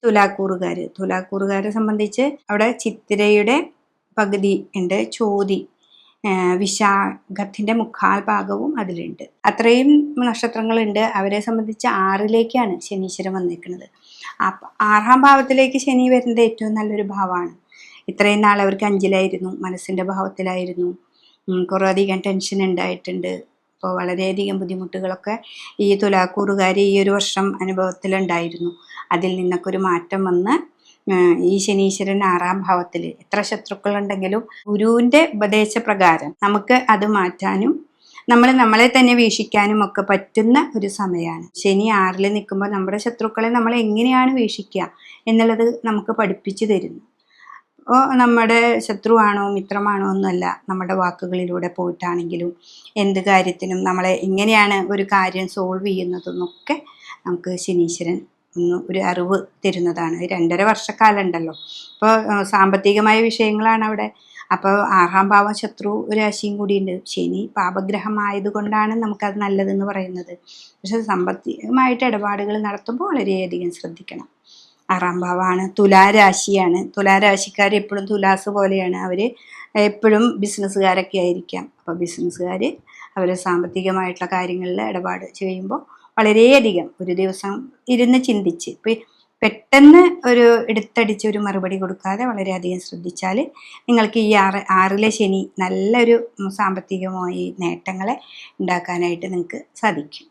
തുലാക്കൂറുകാരെ സംബന്ധിച്ച് അവിടെ ചിത്തിരയുടെ പകുതി ഉണ്ട്, ചോതി, വിശാഖത്തിന്റെ മുക്കാൽ ഭാഗവും അതിലുണ്ട്. അത്രയും നക്ഷത്രങ്ങളുണ്ട്. അവരെ സംബന്ധിച്ച് 6ലേക്കാണ് ശനീശ്വരൻ വന്നിരിക്കുന്നത്. അപ്പം 6ാം ഭാവത്തിലേക്ക് ശനി വരുന്നത് ഏറ്റവും നല്ലൊരു ഭാവമാണ്. ഇത്രയും നാൾ അവർക്ക് 5ലായിരുന്നു, മനസ്സിന്റെ ഭാവത്തിലായിരുന്നു. കുറേ അധികം ടെൻഷൻ ഉണ്ടായിട്ടുണ്ട്. അപ്പോൾ വളരെയധികം ബുദ്ധിമുട്ടുകളൊക്കെ ഈ തുലാക്കൂറുകാർ ഈ ഒരു വർഷം അനുഭവത്തിലുണ്ടായിരുന്നു. അതിൽ നിന്നൊക്കെ ഒരു മാറ്റം വന്ന് ഈ ശനീശ്വരൻ 6ാം ഭാവത്തിൽ എത്ര ശത്രുക്കളുണ്ടെങ്കിലും ഗുരുവിന്റെ ഉപദേശപ്രകാരം നമുക്ക് അത് മാറ്റാനും നമ്മളെ തന്നെ വീക്ഷിക്കാനും ഒക്കെ പറ്റുന്ന ഒരു സമയമാണ്. ശനി 6ൽ നിൽക്കുമ്പോൾ നമ്മുടെ ശത്രുക്കളെ നമ്മൾ എങ്ങനെയാണ് വീക്ഷിക്കുക എന്നുള്ളത് നമുക്ക് പഠിപ്പിച്ചു തരുന്നു. അപ്പോൾ നമ്മുടെ ശത്രുവാണോ മിത്രമാണോ എന്നല്ല, നമ്മുടെ വാക്കുകളിലൂടെ പോയിട്ടാണെങ്കിലും എന്ത് കാര്യത്തിനും നമ്മളെ എങ്ങനെയാണ് ഒരു കാര്യം സോൾവ് ചെയ്യുന്നതെന്നൊക്കെ നമുക്ക് ശനീശ്വരൻ ഒരു അറിവ് തരുന്നതാണ്. 2.5 വർഷക്കാലം ഉണ്ടല്ലോ. അപ്പോൾ സാമ്പത്തികമായ വിഷയങ്ങളാണ് അവിടെ. അപ്പോൾ 6ാം ഭാവം ശത്രു രാശിയും കൂടിയുണ്ട്. ശനി പാപഗ്രഹമായതുകൊണ്ടാണ് നമുക്കത് നല്ലതെന്ന് പറയുന്നത്. പക്ഷെ സാമ്പത്തികമായിട്ട് ഇടപാടുകൾ നടത്തുമ്പോൾ വളരെയധികം ശ്രദ്ധിക്കണം. 6ാം ഭാവമാണ്, തുലാരാശിയാണ്. തുലാരാശിക്കാർ എപ്പോഴും തുലാസ് പോലെയാണ്. അവർ എപ്പോഴും ബിസിനസ്സുകാരൊക്കെ ആയിരിക്കാം. അപ്പോൾ ബിസിനസ്സുകാർ അവർ സാമ്പത്തികമായിട്ടുള്ള കാര്യങ്ങളിൽ ഇടപാട് ചെയ്യുമ്പോൾ വളരെയധികം ഒരു ദിവസം ഇരുന്ന് ചിന്തിച്ച് പെട്ടെന്ന് ഒരു എടുത്തടിച്ച് ഒരു മറുപടി കൊടുക്കാതെ വളരെയധികം ശ്രദ്ധിച്ചാൽ നിങ്ങൾക്ക് ഈ 6ലെ ശനി നല്ലൊരു സാമ്പത്തികമായി നേട്ടങ്ങളെ ഉണ്ടാക്കാനായിട്ട് നിങ്ങൾക്ക് സാധിക്കും.